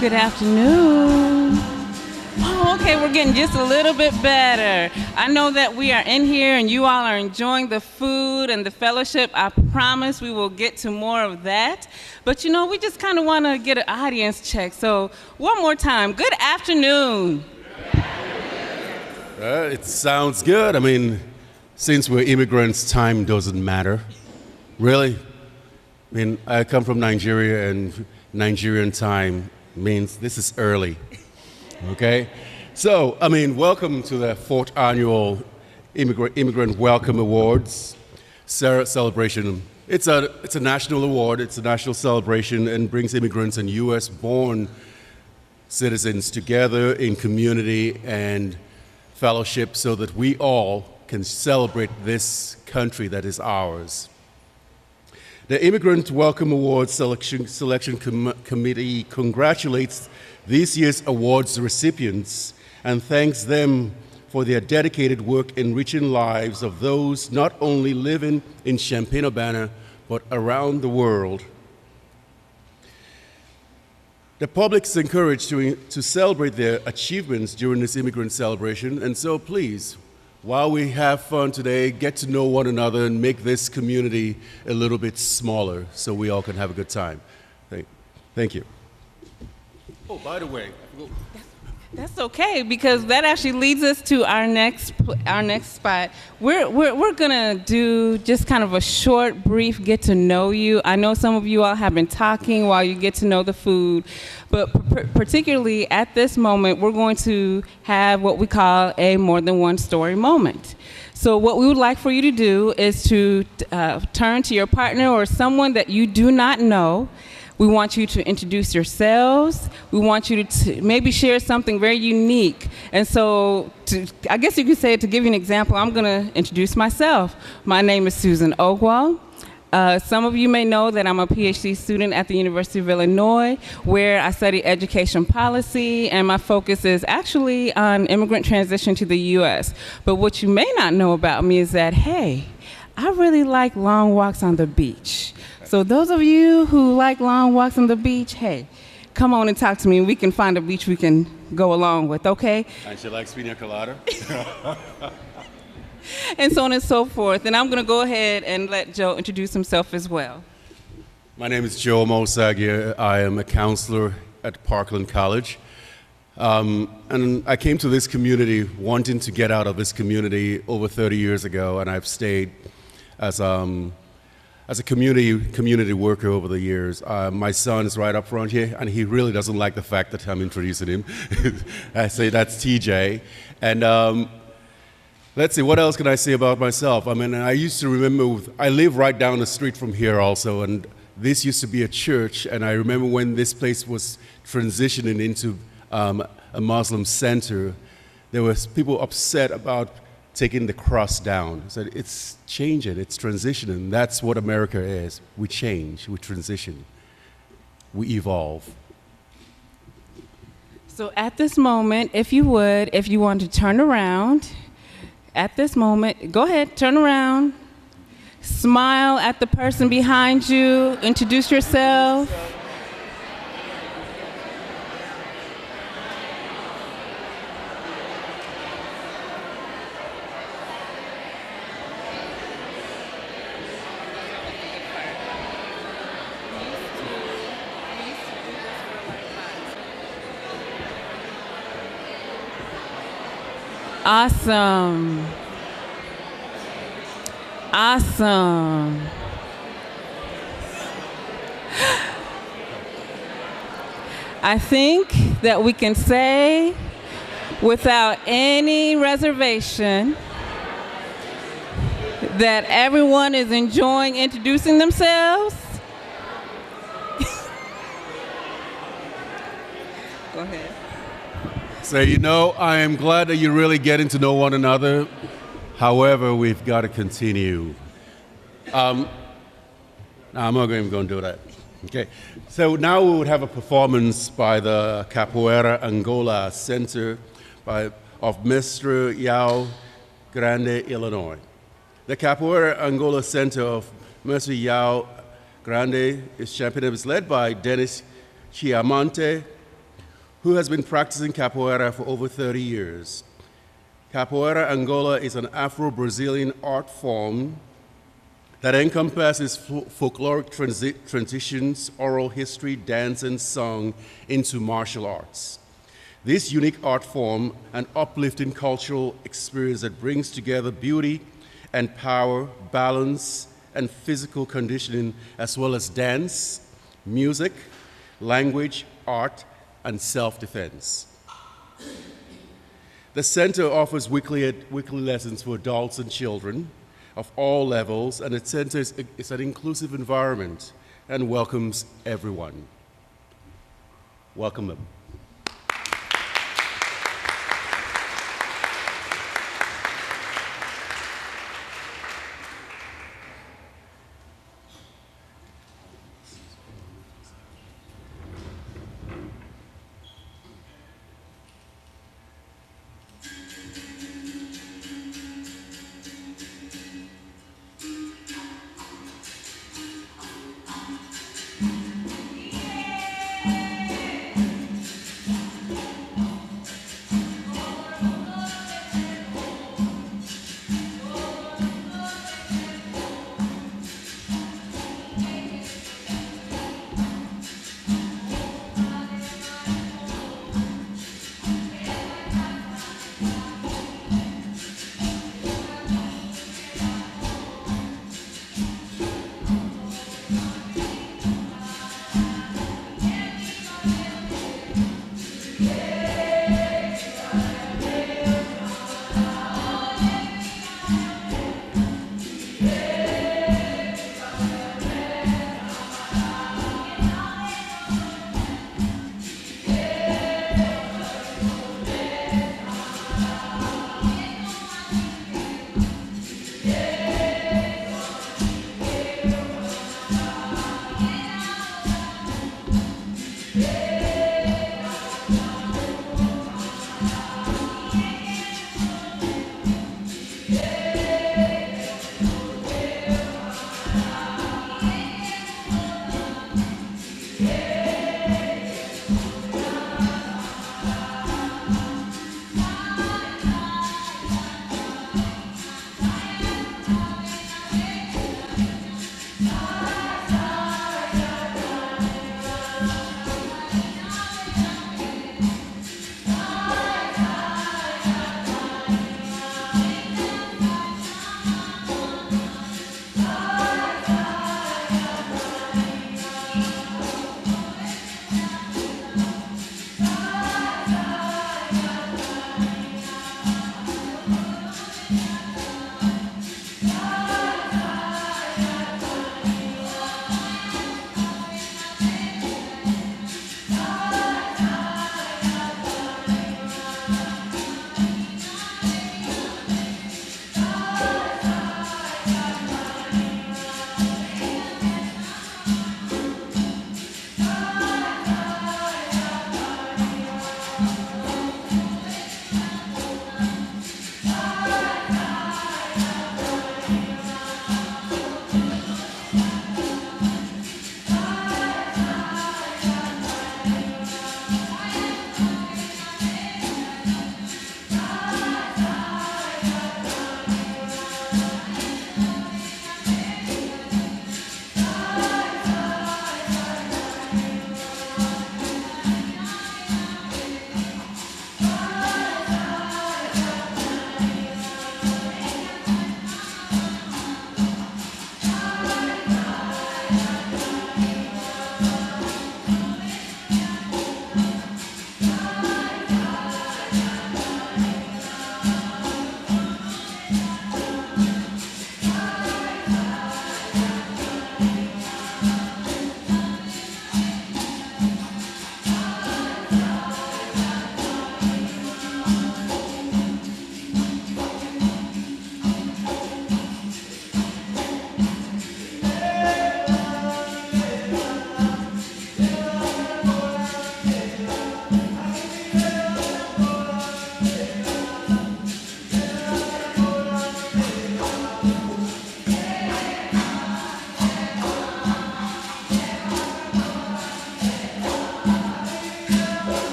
Good afternoon. Oh, okay, we're getting just a little bit better. I know that we are in here and you all are enjoying the food and the fellowship. I promise we will get to more of that. But you know, we just kind of want to get an audience check. So one more time, good afternoon. It sounds good. I mean, since we're immigrants, time doesn't matter. Really? I mean, I come from Nigeria, and Nigerian time means this is early. Okay? So, I mean, welcome to the 4th annual Immigrant Welcome Awards celebration. It's a national award, it's a national celebration, and brings immigrants and U.S.-born citizens together in community and fellowship so that we all can celebrate this country that is ours. The Immigrant Welcome Awards Selection Committee congratulates this year's awards recipients and thanks them for their dedicated work enriching lives of those not only living in Champaign-Urbana, but around the world. The public is encouraged to celebrate their achievements during this immigrant celebration, and so please, while we have fun today, get to know one another and make this community a little bit smaller so we all can have a good time. Thank you. Oh, by the way. That's okay, because that actually leads us to our next spot. We're gonna do just kind of a short, brief get to know you. I know some of you all have been talking while you get to know the food, but particularly at this moment, we're going to have what we call a more than one story moment. So what we would like for you to do is to turn to your partner or someone that you do not know. We want you to introduce yourselves. We want you to maybe share something very unique. And so, I guess you could say, to give you an example, I'm gonna introduce myself. My name is Susan Ogwal. Some of you may know that I'm a PhD student at the University of Illinois, where I study education policy, and my focus is actually on immigrant transition to the US. But what you may not know about me is that, hey, I really like long walks on the beach. So those of you who like long walks on the beach, hey, come on and talk to me, and we can find a beach we can go along with, okay? And she likes pina colada. And so on and so forth. And I'm going to go ahead and let Joe introduce himself as well. My name is Joe Mosagir. I am a counselor at Parkland College. And I came to this community wanting to get out of this community over 30 years ago, and I've stayed as a community worker over the years. My son is right up front here, and he really doesn't like the fact that I'm introducing him. I say that's TJ. And let's see, what else can I say about myself? I mean, I used to remember, I live right down the street from here also, and this used to be a church, and I remember when this place was transitioning into a Muslim center, there was people upset about taking the cross down. So it's changing, it's transitioning. That's what America is. We change, we transition, we evolve. So at this moment, if you want to turn around, at this moment, go ahead, turn around, smile at the person behind you, introduce yourself. Awesome. Awesome. I think that we can say without any reservation that everyone is enjoying introducing themselves. Go ahead. So, you know, I am glad that you're really getting to know one another. However, we've got to continue. No, I'm not even going to do that. Okay. So now we would have a performance by the Capoeira Angola Center of Mr. Yao Grande, Illinois. The Capoeira Angola Center of Mr. Yao Grande is led by Dennis Chiamonte, who has been practicing capoeira for over 30 years. Capoeira Angola is an Afro-Brazilian art form that encompasses folkloric transitions, oral history, dance, and song into martial arts. This unique art form, an uplifting cultural experience that brings together beauty and power, balance, and physical conditioning, as well as dance, music, language, art, and self-defense. The center offers weekly lessons for adults and children of all levels, and the center is an inclusive environment and welcomes everyone. Welcome them.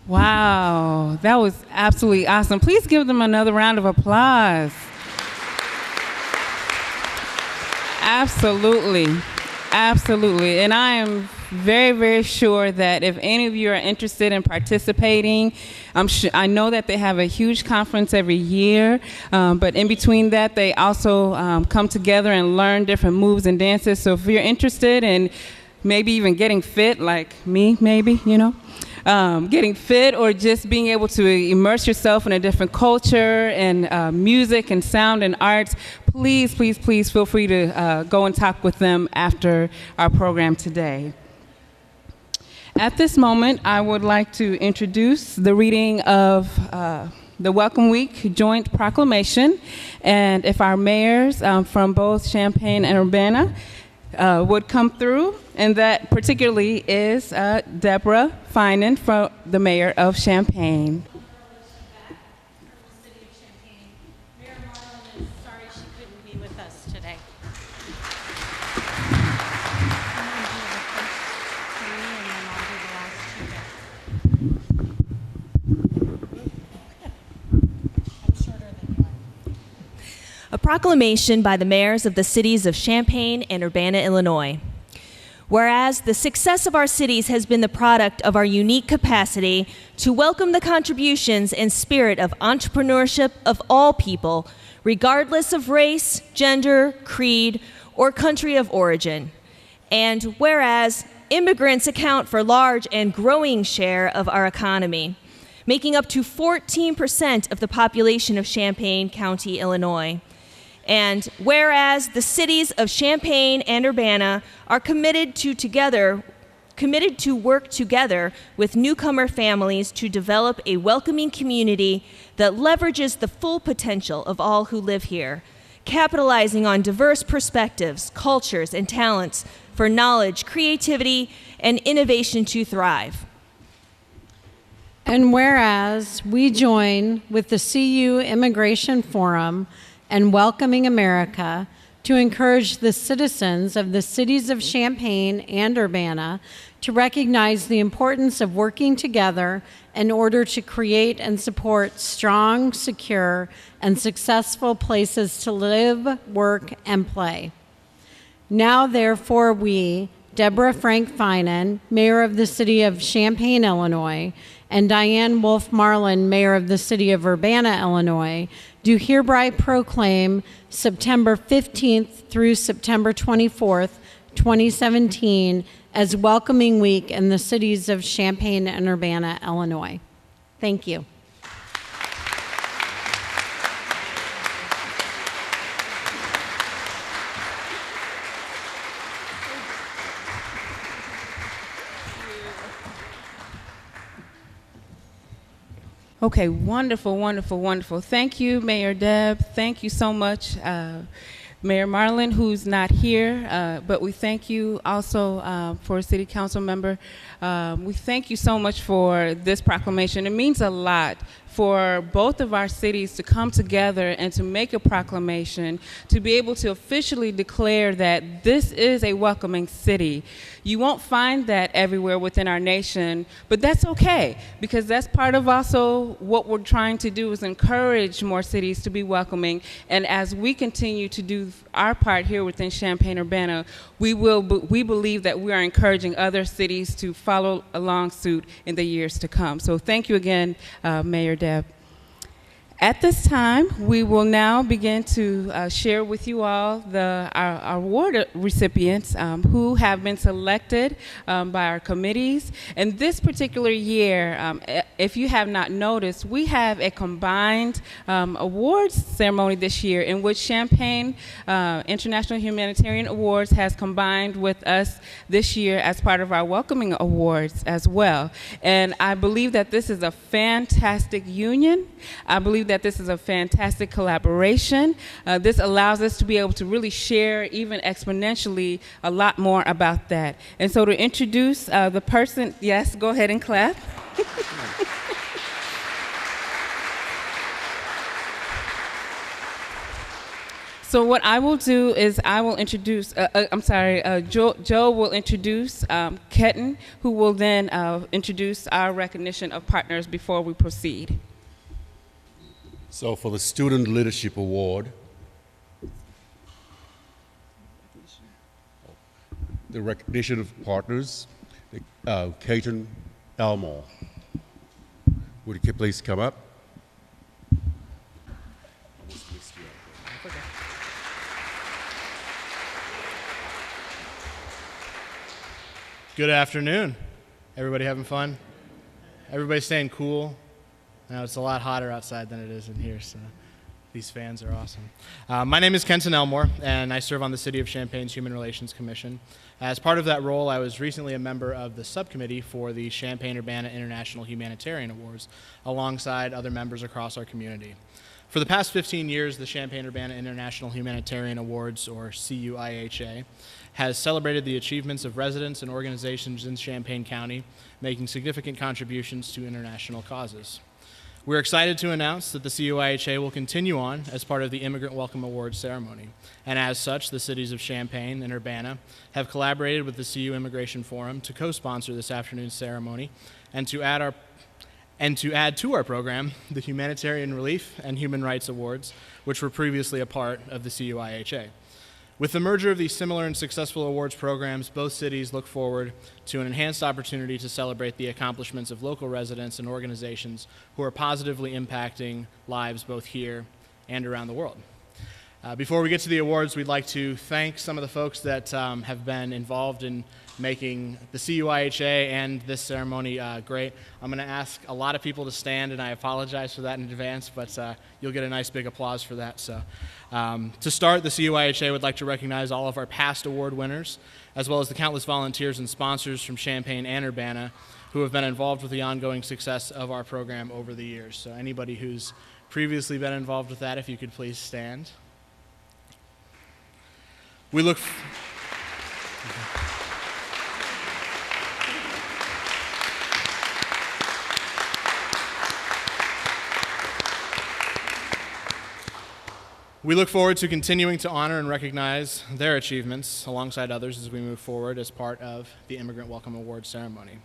Wow, that was absolutely awesome. Please give them another round of applause. Absolutely. Absolutely. And I am very, very sure that if any of you are interested in participating, I know that they have a huge conference every year, but in between that, they also come together and learn different moves and dances. So if you're interested in maybe even getting fit, like me, maybe, getting fit or just being able to immerse yourself in a different culture and music and sound and arts, please, please, please feel free to go and talk with them after our program today. At this moment, I would like to introduce the reading of the Welcome Week Joint Proclamation, and if our mayors from both Champaign and Urbana would come through, and that particularly is Deborah Finan, from the mayor of Champaign. Mayor Marlin is sorry she couldn't be with us today. A proclamation by the mayors of the cities of Champaign and Urbana, Illinois. Whereas the success of our cities has been the product of our unique capacity to welcome the contributions and spirit of entrepreneurship of all people, regardless of race, gender, creed, or country of origin. And whereas immigrants account for a large and growing share of our economy, making up to 14% of the population of Champaign County, Illinois. And whereas the cities of Champaign and Urbana are committed to work together with newcomer families to develop a welcoming community that leverages the full potential of all who live here, capitalizing on diverse perspectives, cultures, and talents for knowledge, creativity, and innovation to thrive. And whereas we join with the CU Immigration Forum and Welcoming America to encourage the citizens of the cities of Champaign and Urbana to recognize the importance of working together in order to create and support strong, secure, and successful places to live, work, and play. Now, therefore, we, Deborah Frank Finan, Mayor of the City of Champaign, Illinois, and Diane Wolf Marlin, Mayor of the City of Urbana, Illinois, do hereby proclaim September 15th through September 24th, 2017 as Welcoming Week in the cities of Champaign and Urbana, Illinois. Thank you. Okay, wonderful, wonderful, wonderful. Thank you, Mayor Deb. Thank you so much, Mayor Marlin, who's not here, but we thank you also for City Council member. We thank you so much for this proclamation. It means a lot for both of our cities to come together and to make a proclamation, to be able to officially declare that this is a welcoming city. You won't find that everywhere within our nation, but that's okay, because that's part of also what we're trying to do is encourage more cities to be welcoming. And as we continue to do our part here within Champaign-Urbana, we believe that we are encouraging other cities to follow along suit in the years to come. So thank you again, Mayor Deb. At this time, we will now begin to share with you all our award recipients who have been selected by our committees. And this particular year, if you have not noticed, we have a combined awards ceremony this year in which Champaign International Humanitarian Awards has combined with us this year as part of our Welcoming Awards as well. And I believe that this is a fantastic union. I believe that this is a fantastic collaboration. This allows us to be able to really share even exponentially a lot more about that. And so to introduce the person, yes, go ahead and clap. So what I will do is I will introduce, Joe will introduce Ketten, who will then introduce our recognition of partners before we proceed. So for the Student Leadership Award, the recognition of partners, Keaton Elmore. Would you please come up? Good afternoon. Everybody having fun? Everybody staying cool? Now it's a lot hotter outside than it is in here, so these fans are awesome. My name is Kenton Elmore, and I serve on the City of Champaign's Human Relations Commission. As part of that role, I was recently a member of the subcommittee for the Champaign-Urbana International Humanitarian Awards, alongside other members across our community. For the past 15 years, the Champaign-Urbana International Humanitarian Awards, or CUIHA, has celebrated the achievements of residents and organizations in Champaign County, making significant contributions to international causes. We're excited to announce that the CUIHA will continue on as part of the Immigrant Welcome Awards ceremony. And as such, the cities of Champaign and Urbana have collaborated with the CU Immigration Forum to co-sponsor this afternoon's ceremony and to add to our program the Humanitarian Relief and Human Rights Awards, which were previously a part of the CUIHA. With the merger of these similar and successful awards programs, both cities look forward to an enhanced opportunity to celebrate the accomplishments of local residents and organizations who are positively impacting lives both here and around the world. Before we get to the awards, we'd like to thank some of the folks that have been involved in making the CUIHA and this ceremony great. I'm going to ask a lot of people to stand, and I apologize for that in advance, but you'll get a nice big applause for that. So, to start, the CUIHA would like to recognize all of our past award winners, as well as the countless volunteers and sponsors from Champaign and Urbana who have been involved with the ongoing success of our program over the years. So anybody who's previously been involved with that, if you could please stand. We look forward to continuing to honor and recognize their achievements alongside others as we move forward as part of the Immigrant Welcome Award ceremony.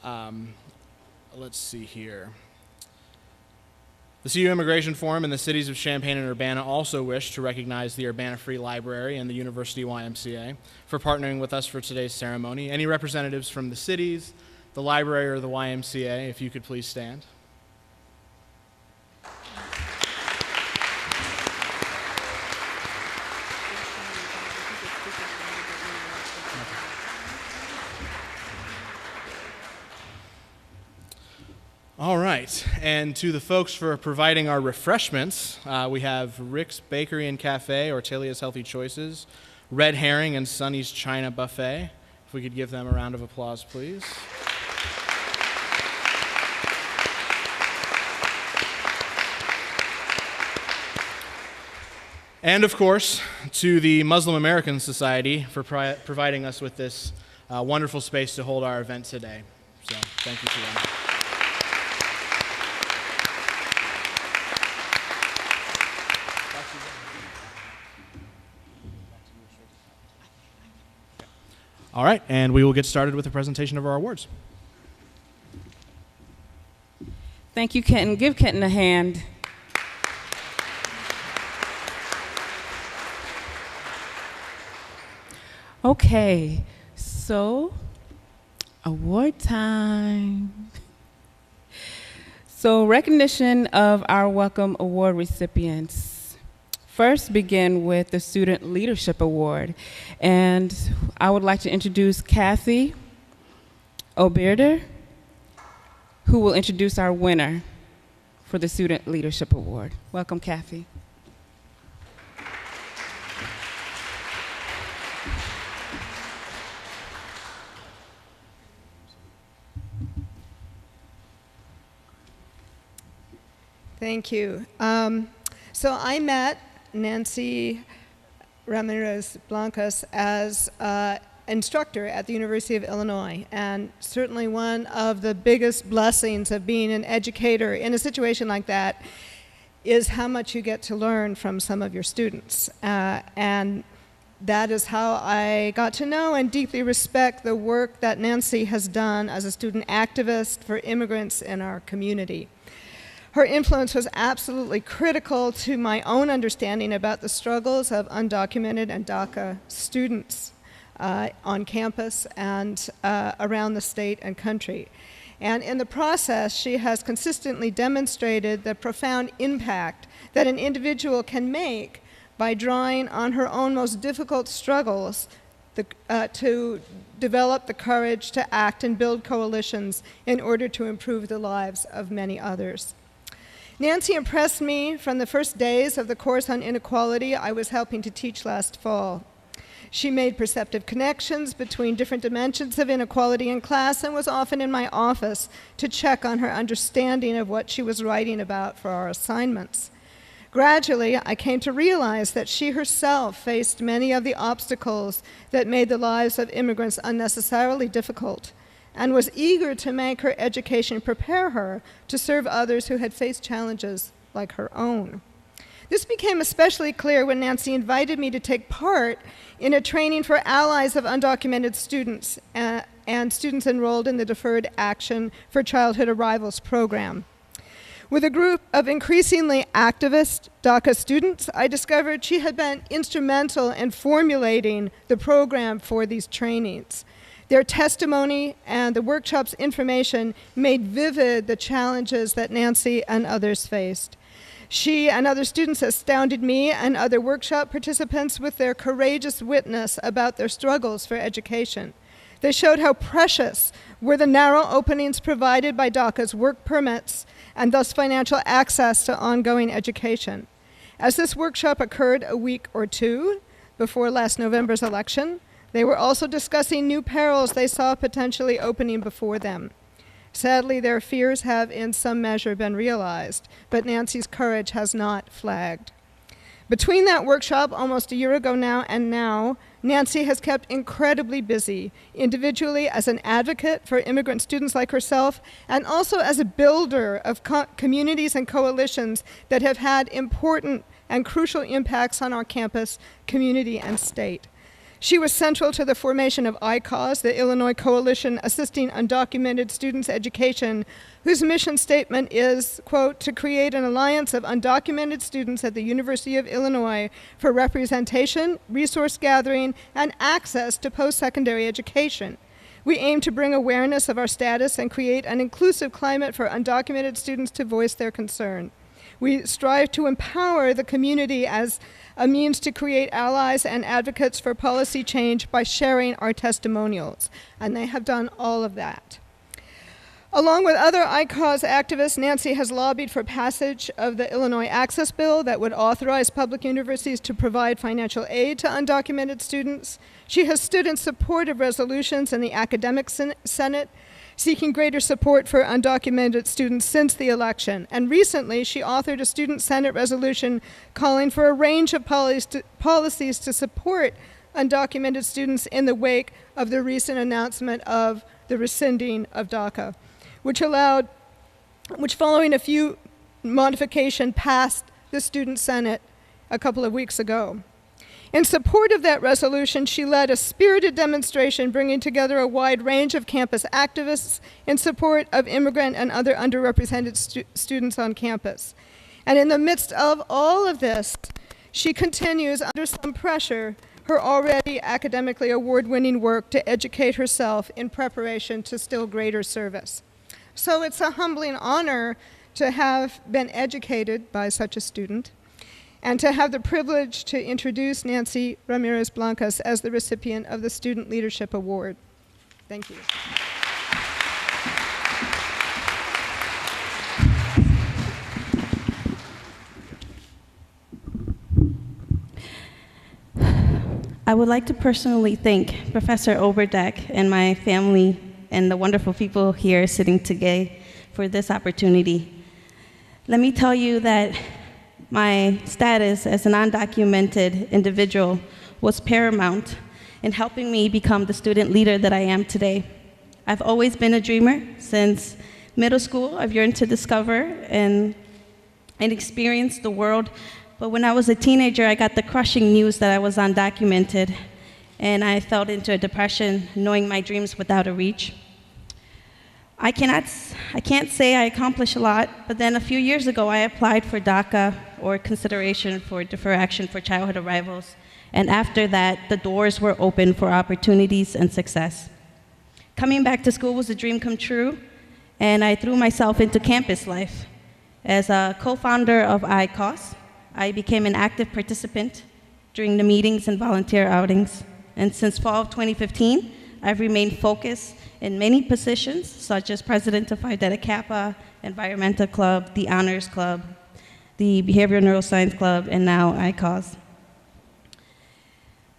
Let's see here. The CU Immigration Forum and the cities of Champaign and Urbana also wish to recognize the Urbana Free Library and the University YMCA for partnering with us for today's ceremony. Any representatives from the cities, the library, or the YMCA, if you could please stand. All right, and to the folks for providing our refreshments, we have Rick's Bakery and Cafe, or Talia's Healthy Choices, Red Herring and Sonny's China Buffet. If we could give them a round of applause, please. And of course, to the Muslim American Society for providing us with this wonderful space to hold our event today. So thank you to them. All right, and we will get started with the presentation of our awards. Thank you, Kenton. Give Kenton a hand. Okay, so award time. So recognition of our Welcome Award recipients. First, begin with the Student Leadership Award. And I would like to introduce Kathy Oberder, who will introduce our winner for the Student Leadership Award. Welcome, Kathy. Thank you. So I met Nancy Ramirez Blancas as instructor at the University of Illinois, and certainly one of the biggest blessings of being an educator in a situation like that is how much you get to learn from some of your students. And that is how I got to know and deeply respect the work that Nancy has done as a student activist for immigrants in our community. Her influence was absolutely critical to my own understanding about the struggles of undocumented and DACA students on campus and around the state and country. And in the process, she has consistently demonstrated the profound impact that an individual can make by drawing on her own most difficult struggles to develop the courage to act and build coalitions in order to improve the lives of many others. Nancy impressed me from the first days of the course on inequality I was helping to teach last fall. She made perceptive connections between different dimensions of inequality in class and was often in my office to check on her understanding of what she was writing about for our assignments. Gradually, I came to realize that she herself faced many of the obstacles that made the lives of immigrants unnecessarily difficult, and was eager to make her education prepare her to serve others who had faced challenges like her own. This became especially clear when Nancy invited me to take part in a training for allies of undocumented students and students enrolled in the Deferred Action for Childhood Arrivals program. With a group of increasingly activist DACA students, I discovered she had been instrumental in formulating the program for these trainings. Their testimony and the workshop's information made vivid the challenges that Nancy and others faced. She and other students astounded me and other workshop participants with their courageous witness about their struggles for education. They showed how precious were the narrow openings provided by DACA's work permits and thus financial access to ongoing education. As this workshop occurred a week or two before last November's election, they were also discussing new perils they saw potentially opening before them. Sadly, their fears have in some measure been realized, but Nancy's courage has not flagged. Between that workshop almost a year ago now and now, Nancy has kept incredibly busy, individually as an advocate for immigrant students like herself, and also as a builder of communities and coalitions that have had important and crucial impacts on our campus, community, and state. She was central to the formation of ICAUSE, the Illinois Coalition Assisting Undocumented Students' Education, whose mission statement is, quote, to create an alliance of undocumented students at the University of Illinois for representation, resource gathering, and access to post-secondary education. We aim to bring awareness of our status and create an inclusive climate for undocumented students to voice their concern. We strive to empower the community as a means to create allies and advocates for policy change by sharing our testimonials, and they have done all of that. Along with other ICAUSE activists, Nancy has lobbied for passage of the Illinois Access Bill that would authorize public universities to provide financial aid to undocumented students. She has stood in support of resolutions in the Academic Senate seeking greater support for undocumented students since the election. And recently, she authored a Student Senate resolution calling for a range of policies to support undocumented students in the wake of the recent announcement of the rescinding of DACA, which following a few modifications passed the Student Senate a couple of weeks ago. In support of that resolution, she led a spirited demonstration bringing together a wide range of campus activists in support of immigrant and other underrepresented students on campus. And in the midst of all of this, she continues under some pressure her already academically award-winning work to educate herself in preparation to still greater service. So it's a humbling honor to have been educated by such a student, and to have the privilege to introduce Nancy Ramirez Blancas as the recipient of the Student Leadership Award. Thank you. I would like to personally thank Professor Oberdeck and my family and the wonderful people here sitting today for this opportunity. Let me tell you that my status as an undocumented individual was paramount in helping me become the student leader that I am today. I've always been a dreamer since middle school. I've yearned to discover and and experienced the world. But when I was a teenager, I got the crushing news that I was undocumented, and I fell into a depression, knowing my dreams without a reach. I can't say I accomplished a lot, but then a few years ago, I applied for DACA, or consideration for deferred action for childhood arrivals. And after that, the doors were open for opportunities and success. Coming back to school was a dream come true, and I threw myself into campus life. As a co-founder of ICOS, I became an active participant during the meetings and volunteer outings. And since fall of 2015, I've remained focused in many positions, such as president of Phi Delta Kappa, Environmental Club, the Honors Club, the Behavioral Neuroscience Club, and now ICOS.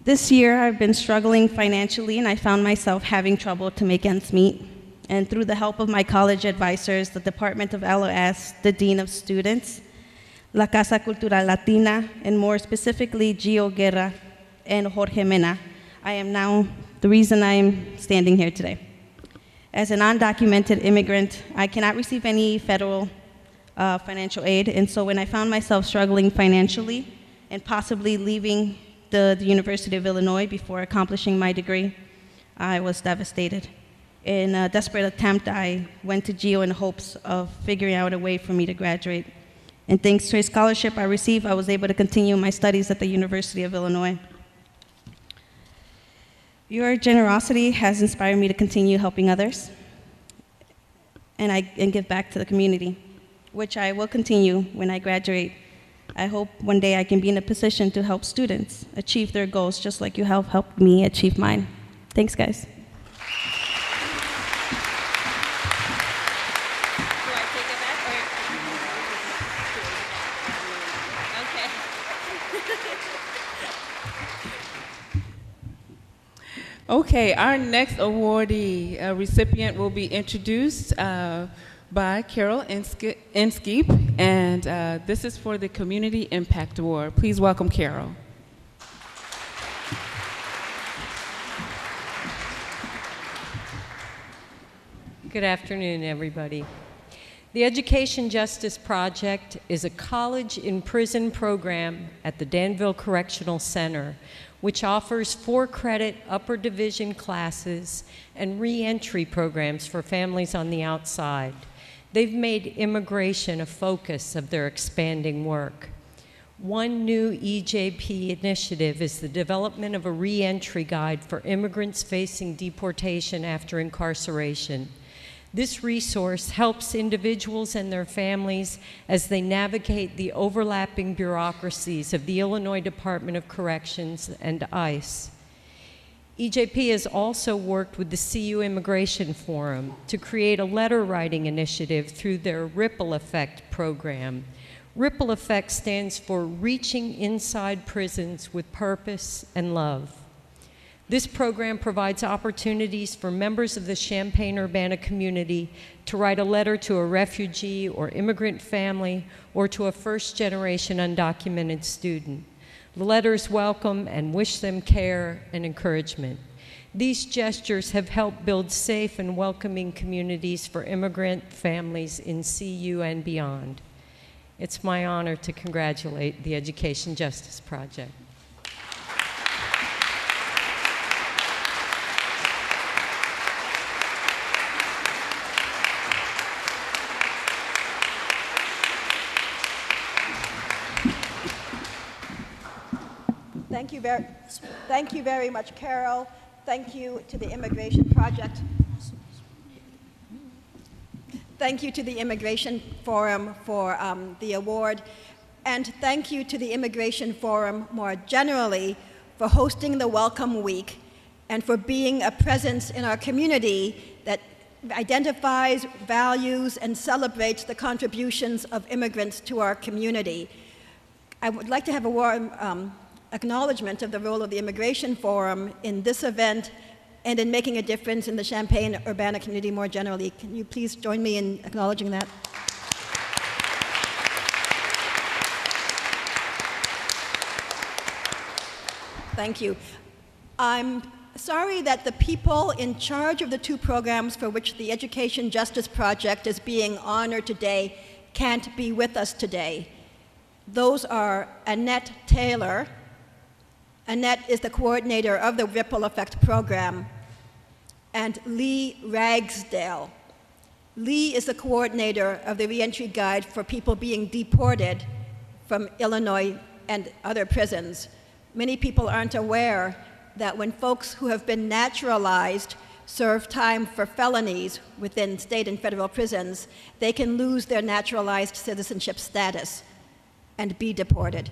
This year, I've been struggling financially, and I found myself having trouble to make ends meet. And through the help of my college advisors, the Department of LOS, the Dean of Students, La Casa Cultural Latina, and more specifically, Gio Guerra and Jorge Mena, I am now the reason I am standing here today. As an undocumented immigrant, I cannot receive any federal financial aid, and so when I found myself struggling financially and possibly leaving the University of Illinois before accomplishing my degree, I was devastated. In a desperate attempt, I went to Gio in hopes of figuring out a way for me to graduate. And thanks to a scholarship I received, I was able to continue my studies at the University of Illinois. Your generosity has inspired me to continue helping others and give back to the community, which I will continue when I graduate. I hope one day I can be in a position to help students achieve their goals just like you have helped me achieve mine. Thanks, guys. Okay, our next awardee recipient will be introduced by Carol Inskeep, and this is for the Community Impact Award. Please welcome Carol. Good afternoon, everybody. The Education Justice Project is a college in prison program at the Danville Correctional Center, which offers 4-credit upper division classes and re-entry programs for families on the outside. They've made immigration a focus of their expanding work. One new EJP initiative is the development of a re-entry guide for immigrants facing deportation after incarceration. This resource helps individuals and their families as they navigate the overlapping bureaucracies of the Illinois Department of Corrections and ICE. EJP has also worked with the CU Immigration Forum to create a letter writing initiative through their Ripple Effect program. Ripple Effect stands for Reaching Inside Prisons with Purpose and Love. This program provides opportunities for members of the Champaign-Urbana community to write a letter to a refugee or immigrant family or to a first-generation undocumented student. The letters welcome and wish them care and encouragement. These gestures have helped build safe and welcoming communities for immigrant families in CU and beyond. It's my honor to congratulate the Education Justice Project. Thank you very much, Carol. Thank you to the Immigration Project. Thank you to the Immigration Forum for the award. And thank you to the Immigration Forum more generally for hosting the Welcome Week and for being a presence in our community that identifies, values, and celebrates the contributions of immigrants to our community. I would like to have a warm acknowledgement of the role of the Immigration Forum in this event and in making a difference in the Champaign-Urbana community more generally. Can you please join me in acknowledging that? Thank you. I'm sorry that the people in charge of the two programs for which the Education Justice Project is being honored today can't be with us today. Those are Annette Taylor. Annette is the coordinator of the Ripple Effect program, and Lee Ragsdale. Lee is the coordinator of the reentry guide for people being deported from Illinois and other prisons. Many people aren't aware that when folks who have been naturalized serve time for felonies within state and federal prisons, they can lose their naturalized citizenship status and be deported.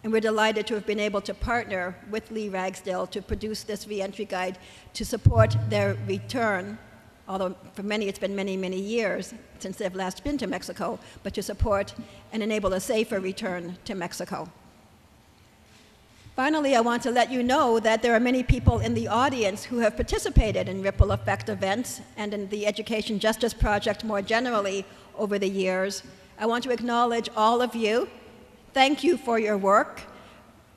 And we're delighted to have been able to partner with Lee Ragsdale to produce this reentry guide to support their return, although for many it's been many, many years since they've last been to Mexico, but to support and enable a safer return to Mexico. Finally, I want to let you know that there are many people in the audience who have participated in Ripple Effect events and in the Education Justice Project more generally over the years. I want to acknowledge all of you. Thank you for your work.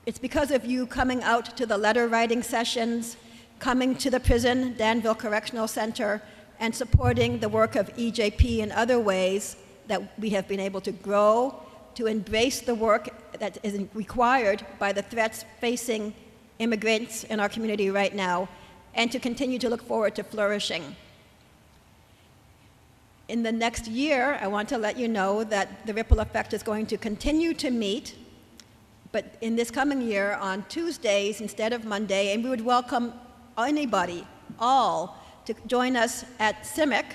It's because of you coming out to the letter writing sessions, coming to the prison, Danville Correctional Center, and supporting the work of EJP in other ways that we have been able to grow, to embrace the work that is required by the threats facing immigrants in our community right now, and to continue to look forward to flourishing. In the next year, I want to let you know that the Ripple Effect is going to continue to meet, but in this coming year on Tuesdays instead of Monday, and we would welcome anybody, all, to join us at CIMIC,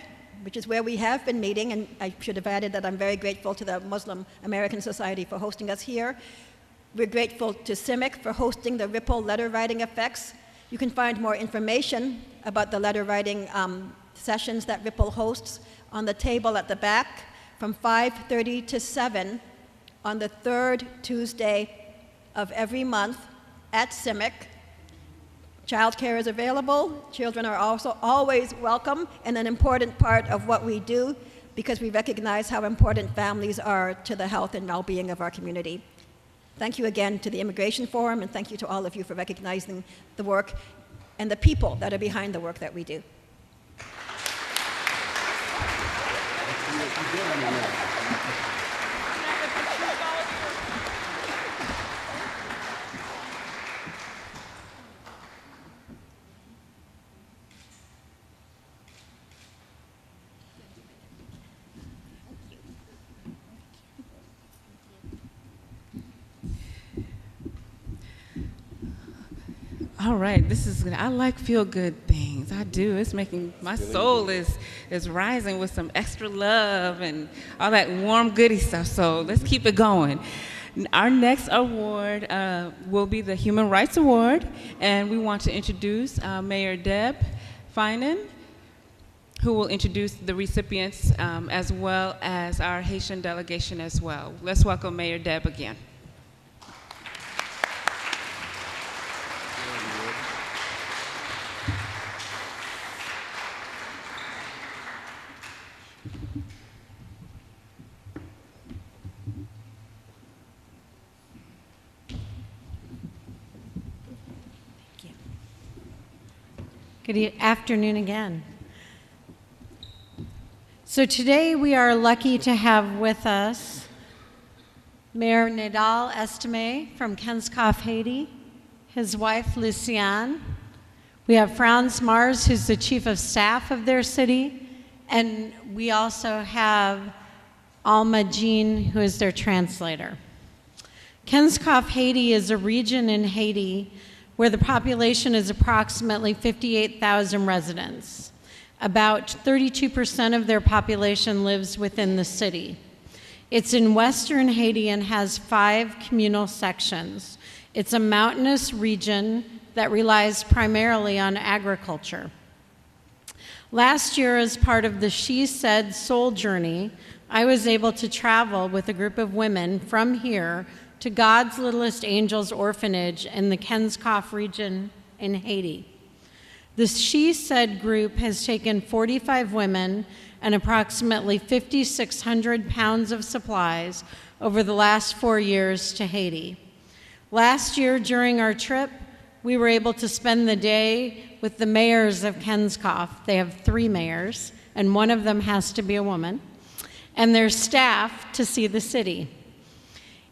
which is where we have been meeting, and I should have added that I'm very grateful to the Muslim American Society for hosting us here. We're grateful to CIMIC for hosting the Ripple Letter Writing Effects. You can find more information about the letter writing sessions that Ripple hosts on the table at the back from 5:30 to 7 on the third Tuesday of every month at CIMIC. Childcare is available. Children are also always welcome and an important part of what we do because we recognize how important families are to the health and well-being of our community. Thank you again to the Immigration Forum, and thank you to all of you for recognizing the work and the people that are behind the work that we do. All right, this is good. I like feel-good things. I do. It's making my soul is rising with some extra love and all that warm, goody stuff. So let's keep it going. Our next award will be the Human Rights Award, and we want to introduce Mayor Deb Finan, who will introduce the recipients as well as our Haitian delegation as well. Let's welcome Mayor Deb again. Good afternoon again. So today we are lucky to have with us Mayor Nadal Estime from Kenskoff, Haiti, his wife Luciane. We have Franz Mars, who's the chief of staff of their city, and we also have Alma Jean, who is their translator. Kenskoff, Haiti is a region in Haiti where the population is approximately 58,000 residents. About 32% of their population lives within the city. It's in western Haiti and has 5 communal sections. It's a mountainous region that relies primarily on agriculture. Last year, as part of the She Said Soul Journey, I was able to travel with a group of women from here to God's Littlest Angels Orphanage in the Kenskoff region in Haiti. The She Said group has taken 45 women and approximately 5,600 pounds of supplies over the last 4 years to Haiti. Last year, during our trip, we were able to spend the day with the mayors of Kenskoff. They have 3 mayors, and one of them has to be a woman. and their staff to see the city.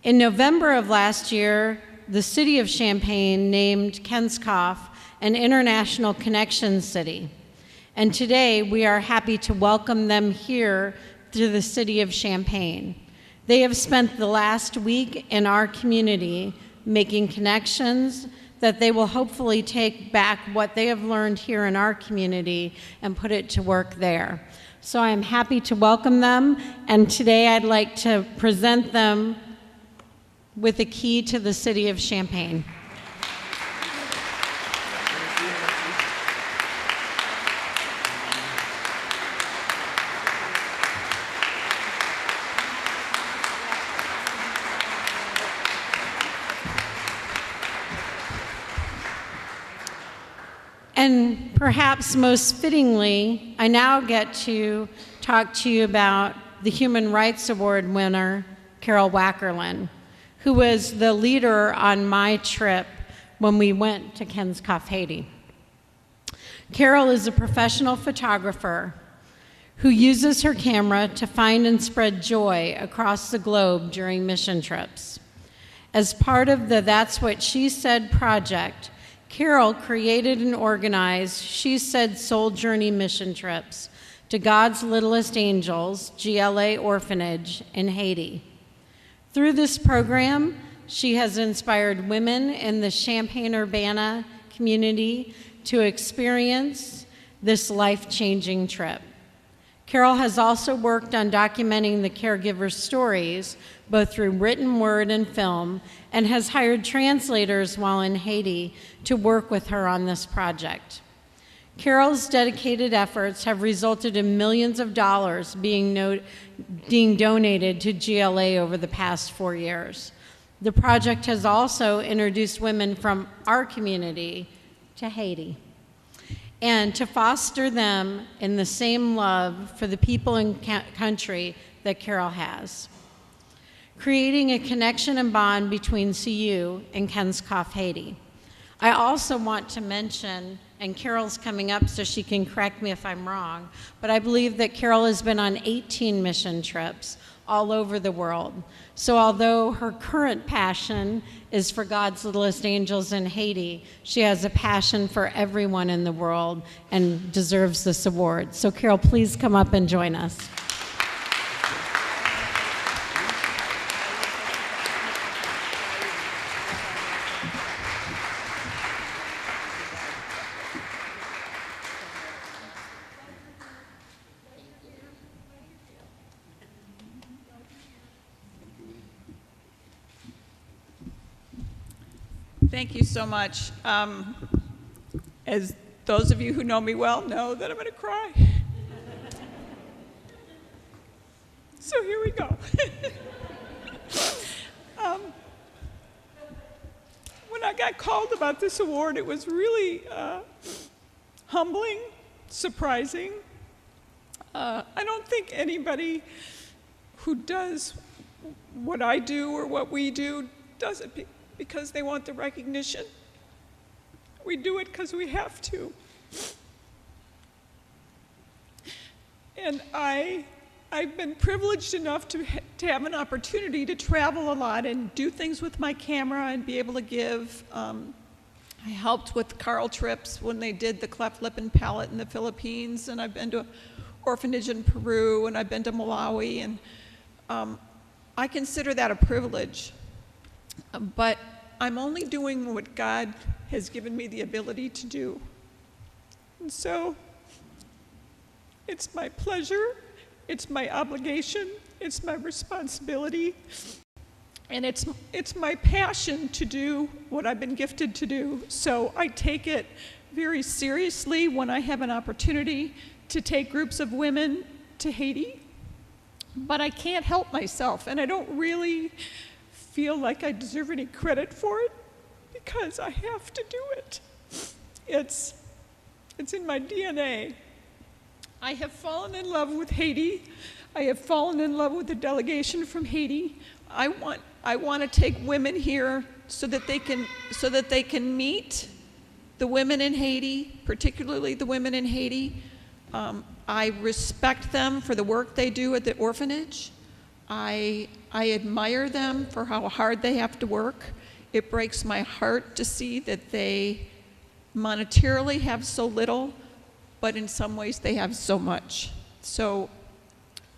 In November of last year, the city of Champaign named Kenskoff an International Connection City. And today we are happy to welcome them here to the city of Champaign. They have spent the last week in our community making connections that they will hopefully take back what they have learned here in our community and put it to work there. So I am happy to welcome them, and today I'd like to present them with the key to the city of Champaign. And perhaps most fittingly, I now get to talk to you about the Human Rights Award winner, Carol Wackerlin, who was the leader on my trip when we went to Kenskoff, Haiti. Carol is a professional photographer who uses her camera to find and spread joy across the globe during mission trips. As part of the That's What She Said project, Carol created and organized She Said Soul Journey mission trips to God's Littlest Angels, GLA Orphanage in Haiti. Through this program, she has inspired women in the Champaign-Urbana community to experience this life-changing trip. Carol has also worked on documenting the caregivers' stories, both through written word and film, and has hired translators while in Haiti to work with her on this project. Carol's dedicated efforts have resulted in millions of dollars being donated to GLA over the past 4 years. The project has also introduced women from our community to Haiti, and to foster them in the same love for the people and country that Carol has, creating a connection and bond between CU and Kenskoff, Haiti. I also want to mention, and Carol's coming up so she can correct me if I'm wrong, but I believe that Carol has been on 18 mission trips all over the world. So although her current passion is for God's Littlest Angels in Haiti, she has a passion for everyone in the world and deserves this award. So Carol, please come up and join us. Thank you so much. As those of you who know me well know that I'm going to cry. So here we go. When I got called about this award, it was really humbling, surprising. I don't think anybody who does what I do or what we do does it because they want the recognition. We do it because we have to. And I've been privileged enough to have an opportunity to travel a lot and do things with my camera and be able to give. I helped with Carl trips when they did the cleft lip and palate in the Philippines, and I've been to an orphanage in Peru, and I've been to Malawi, and I consider that a privilege. But I'm only doing what God has given me the ability to do. And so it's my pleasure, it's my obligation, it's my responsibility, and it's my passion to do what I've been gifted to do. So I take it very seriously when I have an opportunity to take groups of women to Haiti. But I can't help myself, and I don't really feel like I deserve any credit for it because I have to do it. It's in my DNA. I have fallen in love with Haiti. I have fallen in love with the delegation from Haiti. I want to take women here so that they can meet the women in Haiti, particularly the women in Haiti, I respect them for the work they do at the orphanage. I admire them for how hard they have to work. It breaks my heart to see that they monetarily have so little, but in some ways they have so much. So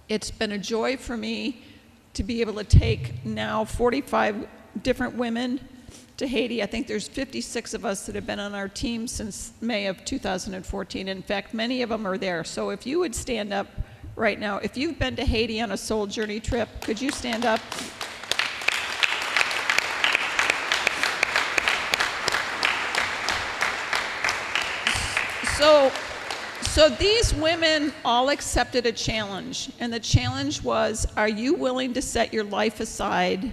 it's been a joy for me to be able to take now 45 different women to Haiti. I think there's 56 of us that have been on our team since May of 2014. In fact, many of them are there. So if you would stand up right now, if you've been to Haiti on a soul journey trip, could you stand up? So these women all accepted a challenge, and the challenge was, are you willing to set your life aside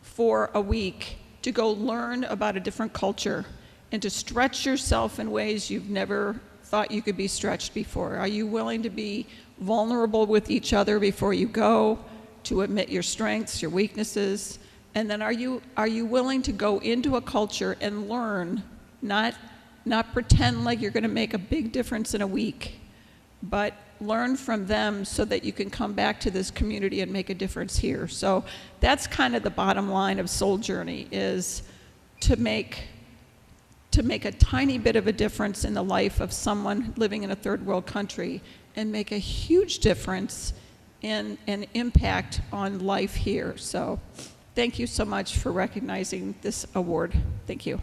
for a week to go learn about a different culture and to stretch yourself in ways you've never thought you could be stretched before? Are you willing to be vulnerable with each other before you go, to admit your strengths, your weaknesses? And then are you willing to go into a culture and learn, not pretend like you're going to make a big difference in a week, but learn from them so that you can come back to this community and make a difference here. So that's kind of the bottom line of Soul Journey, is to make a tiny bit of a difference in the life of someone living in a third world country and make a huge difference in an impact on life here. So thank you so much for recognizing this award. Thank you.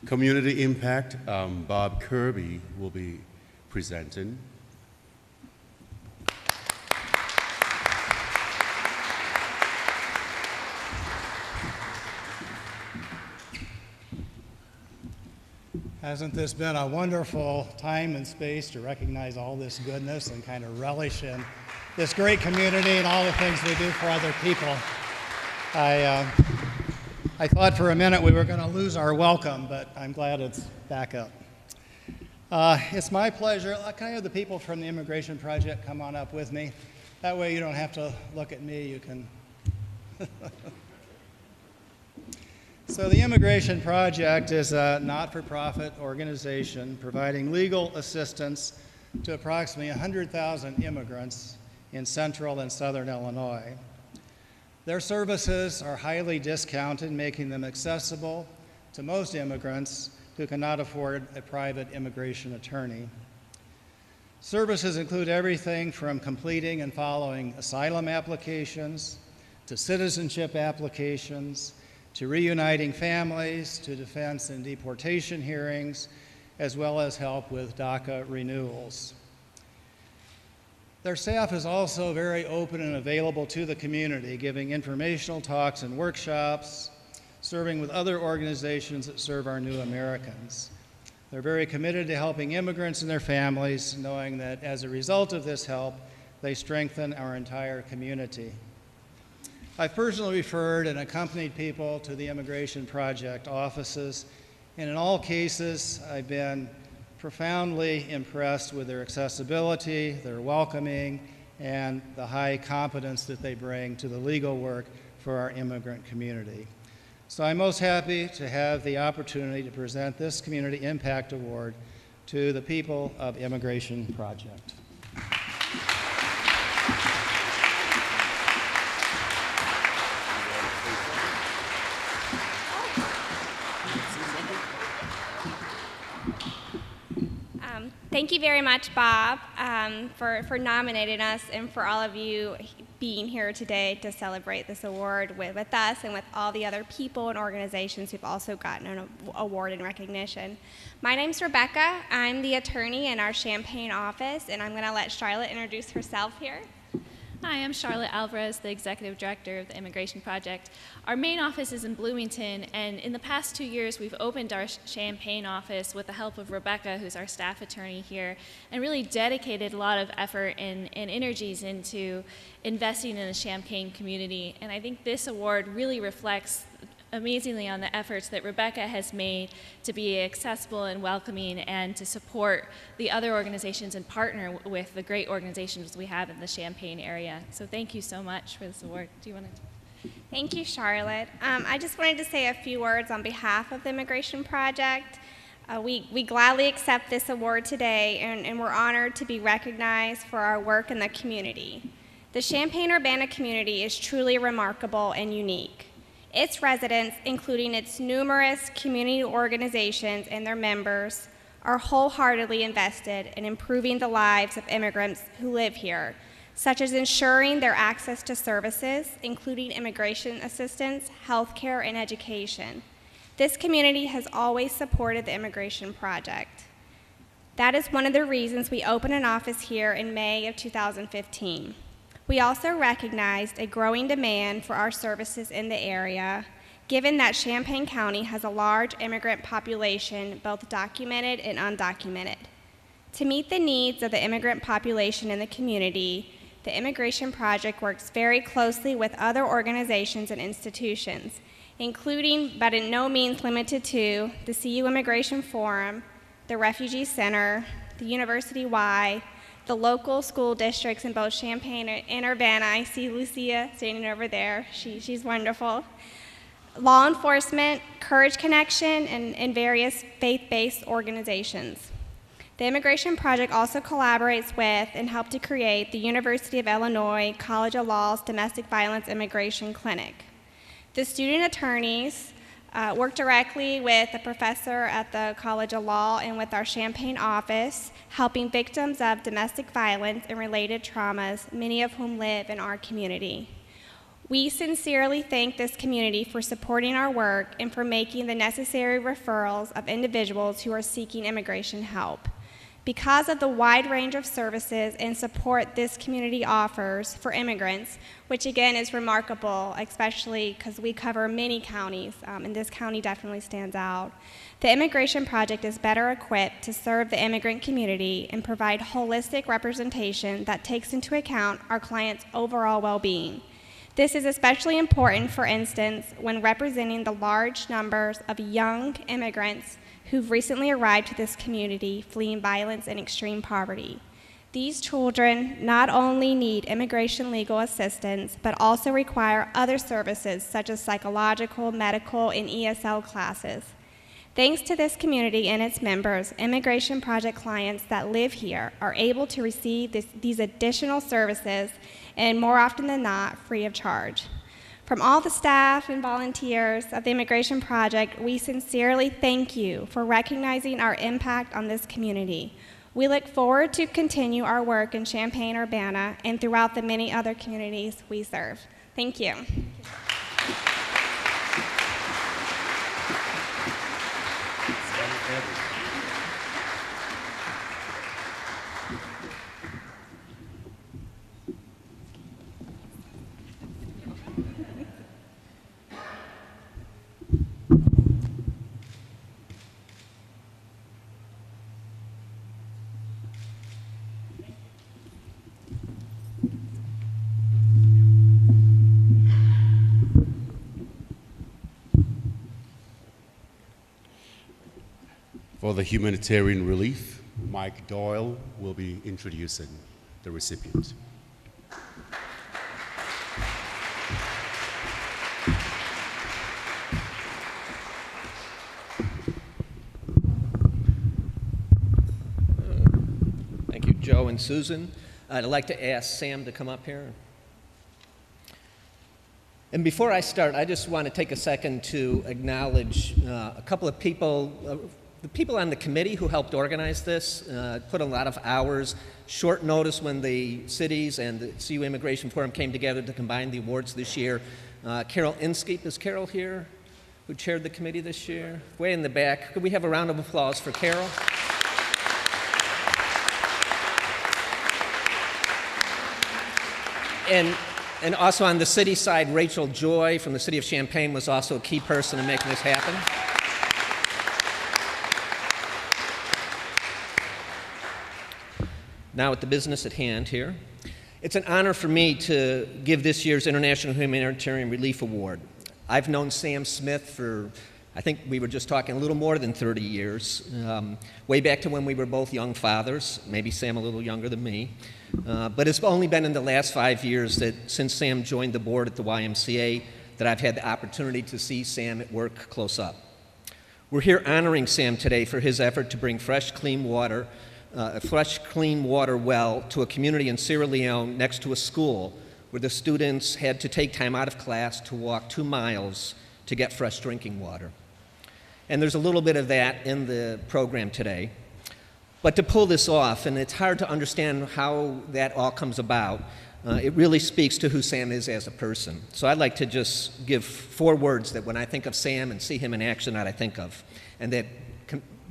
Community Impact, Bob Kirby will be presenting. Hasn't this been a wonderful time and space to recognize all this goodness and kind of relish in this great community and all the things we do for other people? I thought for a minute we were going to lose our welcome, but I'm glad it's back up. It's my pleasure. Can I have the people from the Immigration Project come on up with me? That way you don't have to look at me. You can. So the Immigration Project is a not-for-profit organization providing legal assistance to approximately 100,000 immigrants in central and southern Illinois. Their services are highly discounted, making them accessible to most immigrants who cannot afford a private immigration attorney. Services include everything from completing and following asylum applications, to citizenship applications, to reuniting families, to defense and deportation hearings, as well as help with DACA renewals. Their staff is also very open and available to the community, giving informational talks and workshops, serving with other organizations that serve our new Americans. They're very committed to helping immigrants and their families, knowing that as a result of this help, they strengthen our entire community. I've personally referred and accompanied people to the Immigration Project offices, and in all cases, I've been profoundly impressed with their accessibility, their welcoming, and the high competence that they bring to the legal work for our immigrant community. So I'm most happy to have the opportunity to present this Community Impact Award to the people of Immigration Project. Thank you very much, Bob, for nominating us and for all of you being here today to celebrate this award with us and with all the other people and organizations who've also gotten an award in recognition. My name's Rebecca. I'm the attorney in our Champaign office, and I'm going to let Charlotte introduce herself here. Hi, I'm Charlotte Alvarez, the Executive Director of the Immigration Project. Our main office is in Bloomington, and in the past 2 years, we've opened our Champaign office with the help of Rebecca, who's our staff attorney here, and really dedicated a lot of effort and energies into investing in the Champaign community. And I think this award really reflects amazingly on the efforts that Rebecca has made to be accessible and welcoming and to support the other organizations and partner with the great organizations we have in the Champaign area. So thank you so much for this award. Do you want to? Thank you, Charlotte. I just wanted to say a few words on behalf of the Immigration Project. We gladly accept this award today, and we're honored to be recognized for our work in the community. The Champaign-Urbana community is truly remarkable and unique. Its residents, including its numerous community organizations and their members, are wholeheartedly invested in improving the lives of immigrants who live here, such as ensuring their access to services, including immigration assistance, healthcare, and education. This community has always supported the Immigration Project. That is one of the reasons we opened an office here in May of 2015. We also recognized a growing demand for our services in the area, given that Champaign County has a large immigrant population, both documented and undocumented. To meet the needs of the immigrant population in the community, the Immigration Project works very closely with other organizations and institutions, including, but in no means limited to, the CU Immigration Forum, the Refugee Center, the University Y, the local school districts in both Champaign and Urbana. I see Lucia standing over there. She's wonderful. Law enforcement, Courage Connection, and various faith-based organizations. The Immigration Project also collaborates with and helped to create the University of Illinois College of Law's Domestic Violence Immigration Clinic. The student attorneys work directly with a professor at the College of Law and with our Champaign office, helping victims of domestic violence and related traumas, many of whom live in our community. We sincerely thank this community for supporting our work and for making the necessary referrals of individuals who are seeking immigration help. Because of the wide range of services and support this community offers for immigrants, which again is remarkable, especially because we cover many counties, and this county definitely stands out, the Immigration Project is better equipped to serve the immigrant community and provide holistic representation that takes into account our clients' overall well-being. This is especially important, for instance, when representing the large numbers of young immigrants who've recently arrived to this community fleeing violence and extreme poverty. These children not only need immigration legal assistance, but also require other services such as psychological, medical, and ESL classes. Thanks to this community and its members, Immigration Project clients that live here are able to receive these additional services, and more often than not, free of charge. From all the staff and volunteers of the Immigration Project, we sincerely thank you for recognizing our impact on this community. We look forward to continue our work in Champaign-Urbana and throughout the many other communities we serve. Thank you. For the humanitarian relief, Mike Doyle will be introducing the recipient. Thank you, Joe and Susan. I'd like to ask Sam to come up here. And before I start, I just want to take a second to acknowledge a couple of people, the people on the committee who helped organize this, put a lot of hours, short notice when the cities and the CU Immigration Forum came together to combine the awards this year. Carol Inskeep, is Carol here, who chaired the committee this year? Way in the back. Could we have a round of applause for Carol? And also on the city side, Rachel Joy from the city of Champaign was also a key person in making this happen. Now at the business at hand here. It's an honor for me to give this year's International Humanitarian Relief Award. I've known Sam Smith for, I think we were just talking a little more than 30 years, way back to when we were both young fathers, maybe Sam a little younger than me. But it's only been in the last 5 years that since Sam joined the board at the YMCA that I've had the opportunity to see Sam at work close up. We're here honoring Sam today for his effort to bring a fresh, clean water well to a community in Sierra Leone next to a school where the students had to take time out of class to walk 2 miles to get fresh drinking water. And there's a little bit of that in the program today. But to pull this off, and it's hard to understand how that all comes about, it really speaks to who Sam is as a person. So I'd like to just give 4 words that when I think of Sam and see him in action that I think of, and that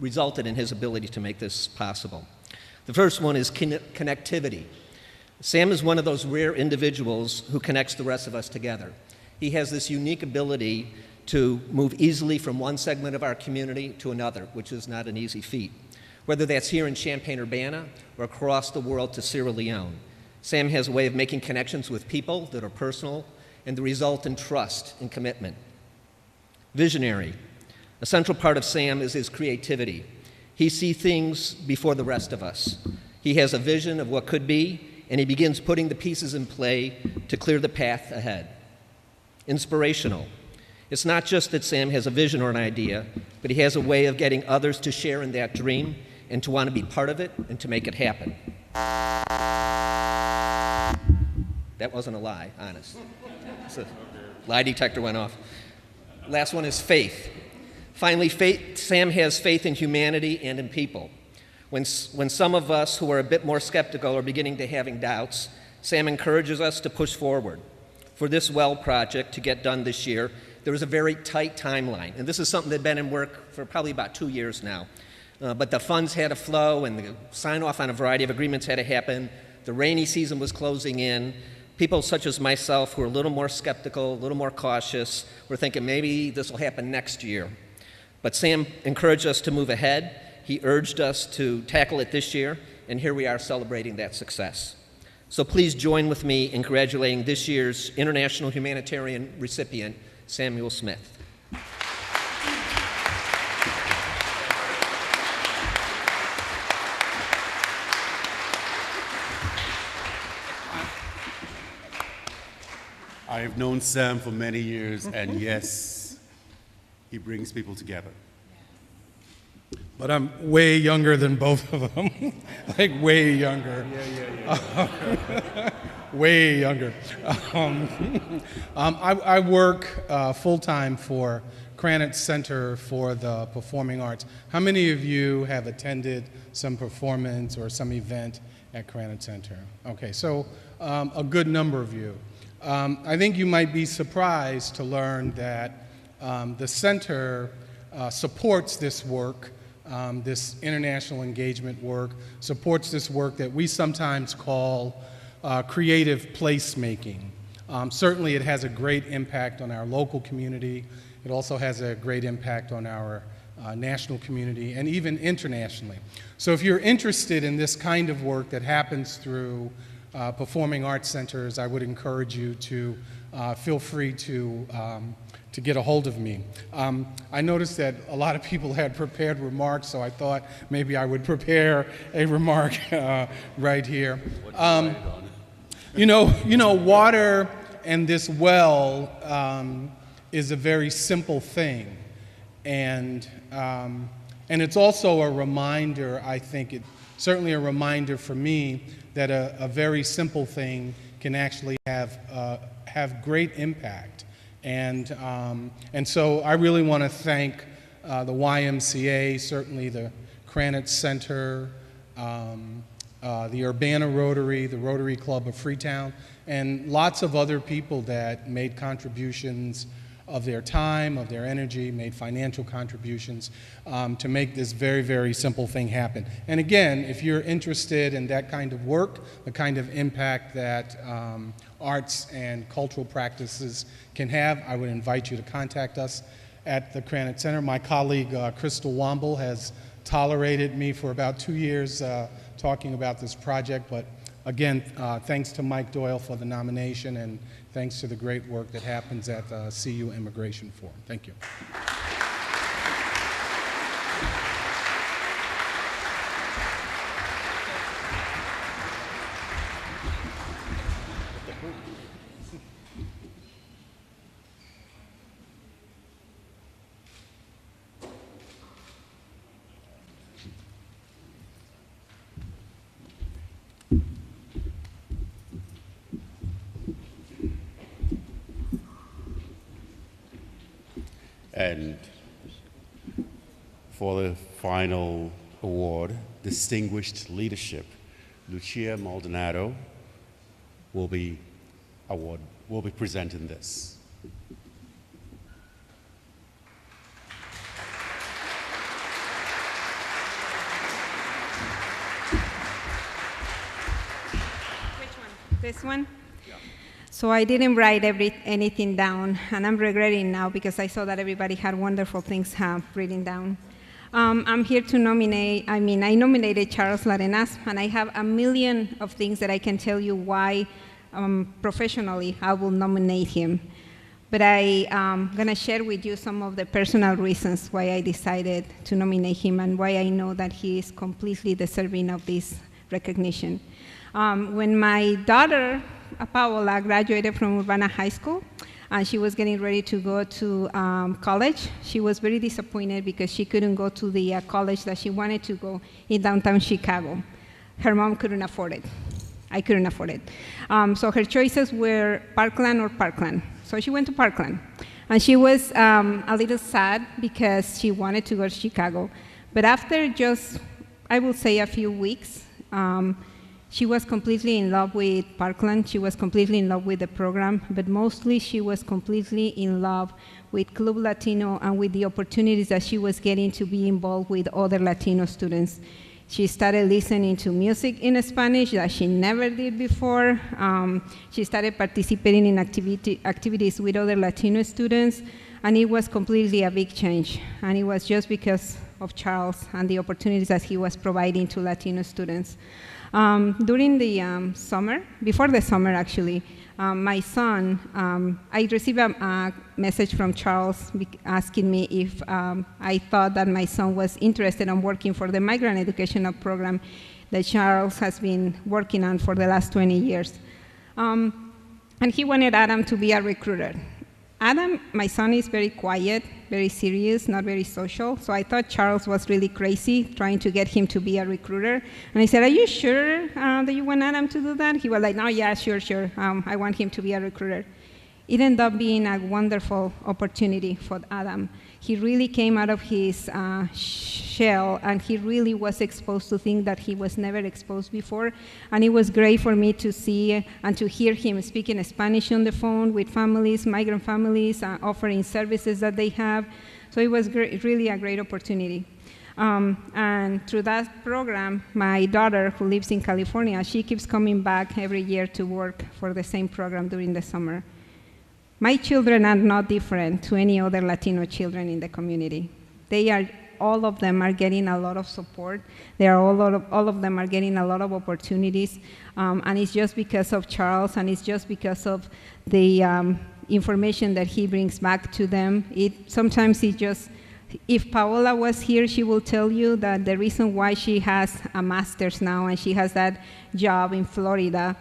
resulted in his ability to make this possible. The first one is connectivity. Sam is one of those rare individuals who connects the rest of us together. He has this unique ability to move easily from one segment of our community to another, which is not an easy feat. Whether that's here in Champaign-Urbana or across the world to Sierra Leone, Sam has a way of making connections with people that are personal and that result in trust and commitment. Visionary. A central part of Sam is his creativity. He sees things before the rest of us. He has a vision of what could be, and he begins putting the pieces in play to clear the path ahead. Inspirational. It's not just that Sam has a vision or an idea, but he has a way of getting others to share in that dream and to want to be part of it and to make it happen. That wasn't a lie, honest. So, lie detector went off. Last one is faith. Finally, Sam has faith in humanity and in people. When some of us who are a bit more skeptical are beginning to having doubts, Sam encourages us to push forward. For this well project to get done this year, there was a very tight timeline, and this is something that had been in work for probably about 2 years now. But the funds had to flow, and the sign-off on a variety of agreements had to happen. The rainy season was closing in. People such as myself who are a little more skeptical, a little more cautious, were thinking maybe this will happen next year. But Sam encouraged us to move ahead. He urged us to tackle it this year, and here we are celebrating that success. So please join with me in congratulating this year's International Humanitarian recipient, Samuel Smith. I've known Sam for many years, and yes, he brings people together. But I'm way younger than both of them, like way younger. Way younger. I work full-time for Granite Center for the Performing Arts. How many of you have attended some performance or some event at Granite Center? Okay, so a good number of you. I think you might be surprised to learn that the center supports this work, this international engagement work, supports this work that we sometimes call creative placemaking. Certainly it has a great impact on our local community. It also has a great impact on our national community and even internationally. So if you're interested in this kind of work that happens through performing arts centers, I would encourage you to feel free to get a hold of me. I noticed that a lot of people had prepared remarks, so I thought maybe I would prepare a remark right here. You know, water and this well is a very simple thing, and it's also a reminder. I think it's certainly a reminder for me that a very simple thing can actually have great impact. And so I really want to thank the YMCA, certainly the Granite Center, the Urbana Rotary, the Rotary Club of Freetown, and lots of other people that made contributions of their time, of their energy, made financial contributions to make this very, very simple thing happen. And again, if you're interested in that kind of work, the kind of impact that arts and cultural practices can have, I would invite you to contact us at the Granite Center. My colleague, Crystal Womble, has tolerated me for about 2 years talking about this project, but again, thanks to Mike Doyle for the nomination, and thanks to the great work that happens at the CU Immigration Forum. Thank you. And for the final award, Distinguished Leadership, Lucia Maldonado will be presenting this. This one? Yeah. So I didn't write anything down, and I'm regretting now because I saw that everybody had wonderful things written down. I'm here to I nominated Charles Larenas, and I have a million of things that I can tell you why professionally I will nominate him. But I'm going to share with you some of the personal reasons why I decided to nominate him and why I know that he is completely deserving of this recognition. When my daughter, Paola, graduated from Urbana High School, and she was getting ready to go to college, she was very disappointed because she couldn't go to the college that she wanted to go in downtown Chicago. Her mom couldn't afford it. I couldn't afford it. So her choices were Parkland or Parkland. So she went to Parkland. And she was a little sad because she wanted to go to Chicago. But after just, I will say, a few weeks, she was completely in love with Parkland. She was completely in love with the program, but mostly she was completely in love with Club Latino and with the opportunities that she was getting to be involved with other Latino students. She started listening to music in Spanish that she never did before. She started participating in activities with other Latino students, and it was completely a big change. And it was just because of Charles and the opportunities that he was providing to Latino students. During the summer, before the summer actually, my son, I received a message from Charles asking me if I thought that my son was interested in working for the migrant educational program that Charles has been working on for the last 20 years. And he wanted Adam to be a recruiter. Adam, my son, is very quiet, very serious, not very social, so I thought Charles was really crazy trying to get him to be a recruiter. And I said, are you sure that you want Adam to do that? He was like, no, yeah, sure. I want him to be a recruiter. It ended up being a wonderful opportunity for Adam. He really came out of his shell, and he really was exposed to things that he was never exposed before. And it was great for me to see and to hear him speaking Spanish on the phone with families, migrant families, offering services that they have. So it was really a great opportunity. And through that program, my daughter, who lives in California, she keeps coming back every year to work for the same program during the summer. My children are not different to any other Latino children in the community. All of them are getting a lot of support. All of them are getting a lot of opportunities, and it's just because of Charles, and it's just because of the information that he brings back to them. Sometimes it just, if Paola was here, she will tell you that the reason why she has a master's now and she has that job in Florida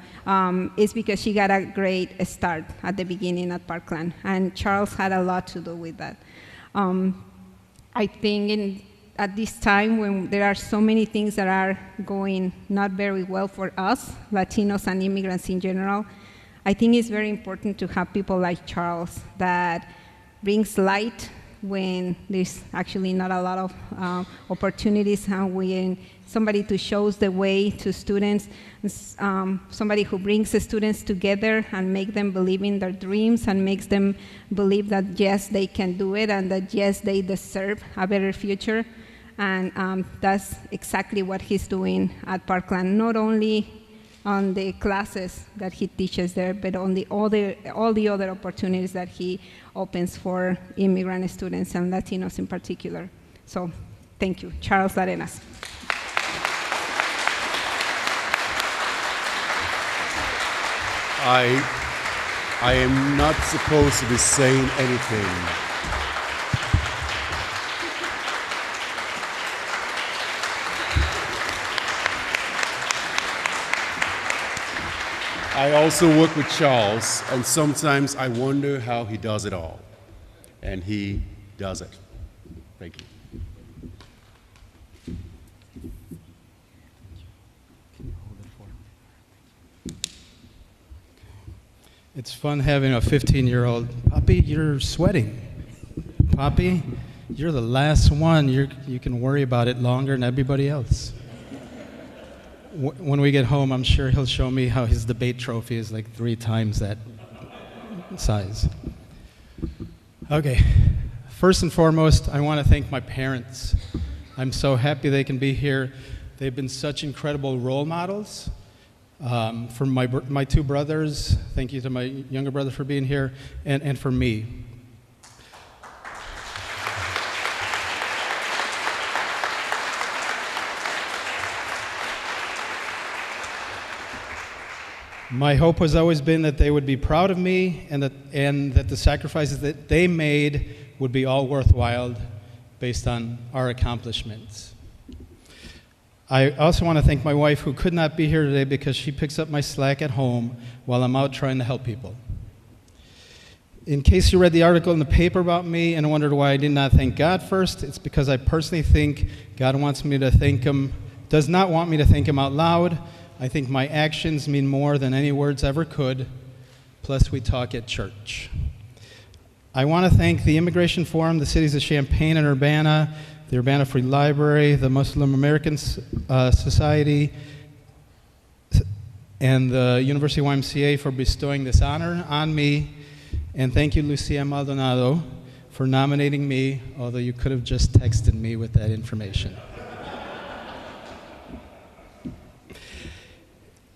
is because she got a great start at the beginning at Parkland, and Charles had a lot to do with that. I think at this time when there are so many things that are going not very well for us, Latinos and immigrants in general, I think it's very important to have people like Charles that brings light when there's actually not a lot of opportunities, and when somebody to shows the way to students, somebody who brings the students together and make them believe in their dreams and makes them believe that yes, they can do it, and that yes, they deserve a better future. And that's exactly what he's doing at Parkland, not only on the classes that he teaches there, but on all the other opportunities that he opens for immigrant students and Latinos in particular. So thank you. Charles Larenas. I am not supposed to be saying anything. I also work with Charles, and sometimes I wonder how he does it all. And he does it. Thank you. It's fun having a 15-year-old. Puppy, you're sweating. Poppy, you're the last one. You can worry about it longer than everybody else. When we get home, I'm sure he'll show me how his debate trophy is like 3 times that size. Okay, first and foremost, I want to thank my parents. I'm so happy they can be here. They've been such incredible role models. For my 2 brothers, thank you to my younger brother for being here, and for me. My hope has always been that they would be proud of me and that the sacrifices that they made would be all worthwhile based on our accomplishments. I also want to thank my wife, who could not be here today because she picks up my slack at home while I'm out trying to help people. In case you read the article in the paper about me and wondered why I did not thank God first, it's because I personally think God wants me to thank Him, does not want me to thank Him out loud. I think my actions mean more than any words ever could, plus we talk at church. I want to thank the Immigration Forum, the cities of Champaign and Urbana, the Urbana Free Library, the Muslim American Society, and the University YMCA for bestowing this honor on me. And thank you, Lucia Maldonado, for nominating me, although you could have just texted me with that information.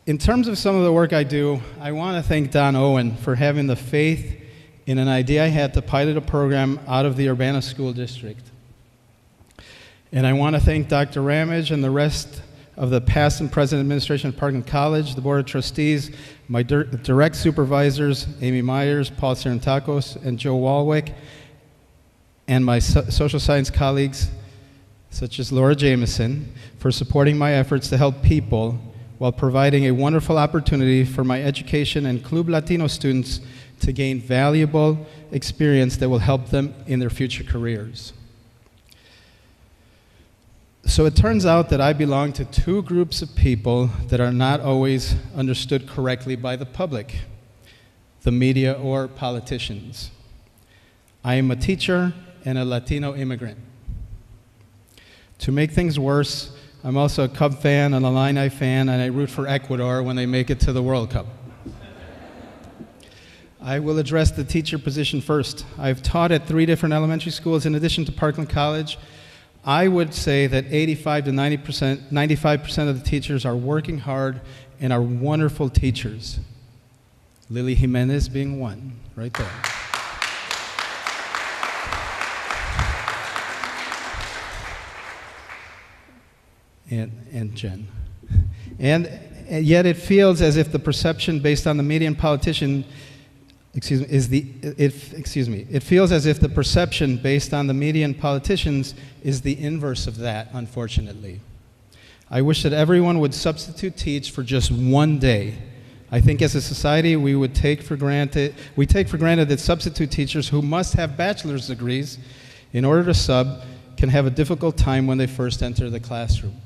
In terms of some of the work I do, I want to thank Don Owen for having the faith in an idea I had to pilot a program out of the Urbana School District. And I want to thank Dr. Ramage and the rest of the past and present administration of Parkland College, the Board of Trustees, my direct supervisors, Amy Myers, Paul Serentakos, and Joe Walwick, and my social science colleagues, such as Laura Jameson, for supporting my efforts to help people while providing a wonderful opportunity for my education and Club Latino students to gain valuable experience that will help them in their future careers. So it turns out that I belong to 2 groups of people that are not always understood correctly by the public, the media or politicians. I am a teacher and a Latino immigrant. To make things worse, I'm also a Cub fan, an Illini fan, and I root for Ecuador when they make it to the World Cup. I will address the teacher position first. I've taught at 3 different elementary schools in addition to Parkland College. I would say that 85 to 95% of the teachers are working hard and are wonderful teachers. Lily Jimenez being one, right there. And Jen. And yet it feels as if the perception based on the media and politician, it feels as if the perception based on the media and politicians is the inverse of that, unfortunately. I wish that everyone would substitute teach for just one day. I think as a society we take for granted that substitute teachers who must have bachelor's degrees in order to sub can have a difficult time when they first enter the classroom.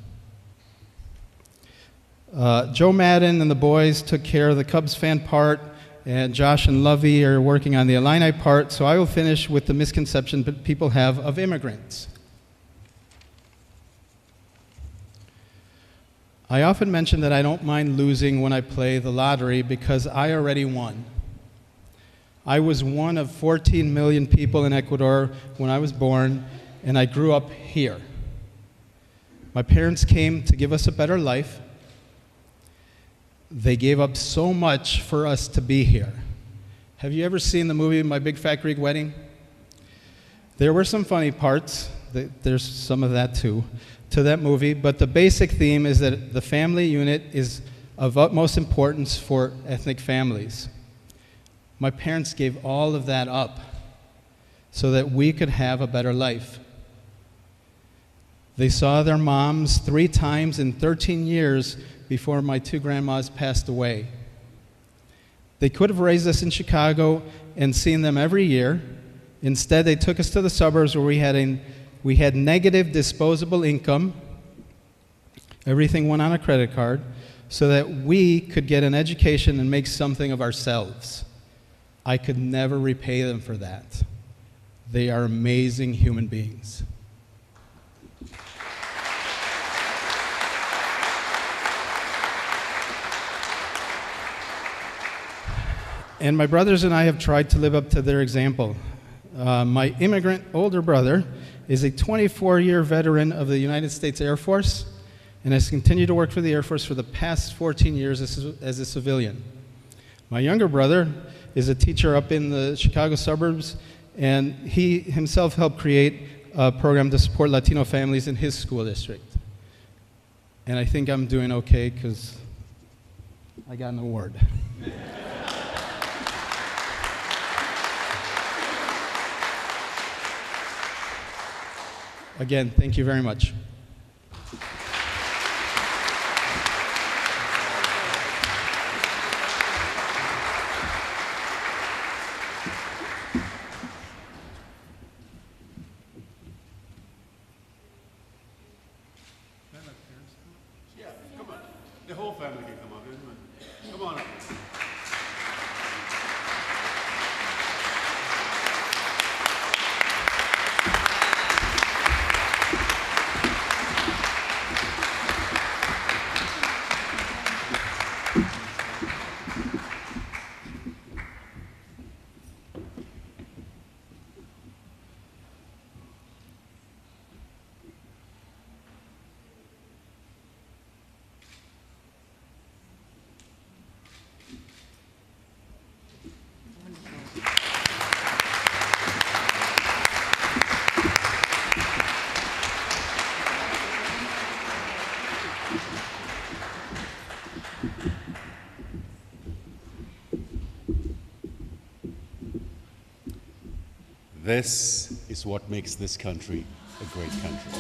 Joe Madden and the boys took care of the Cubs fan part, and Josh and Lovey are working on the Illini part, so I will finish with the misconception that people have of immigrants. I often mention that I don't mind losing when I play the lottery because I already won. I was one of 14 million people in Ecuador when I was born, and I grew up here. My parents came to give us a better life. They gave up so much for us to be here. Have you ever seen the movie My Big Fat Greek Wedding? There were some funny parts. There's some of that too, to that movie. But the basic theme is that the family unit is of utmost importance for ethnic families. My parents gave all of that up so that we could have a better life. They saw their moms 3 times in 13 years before my 2 grandmas passed away. They could have raised us in Chicago and seen them every year. Instead, they took us to the suburbs where we had negative disposable income. Everything went on a credit card so that we could get an education and make something of ourselves. I could never repay them for that. They are amazing human beings. And my brothers and I have tried to live up to their example. My immigrant older brother is a 24-year veteran of the United States Air Force and has continued to work for the Air Force for the past 14 years as a civilian. My younger brother is a teacher up in the Chicago suburbs, and he himself helped create a program to support Latino families in his school district. And I think I'm doing okay because I got an award. Again, thank you very much. Yeah, come on. The whole family can come up. Come on up. This is what makes this country a great country.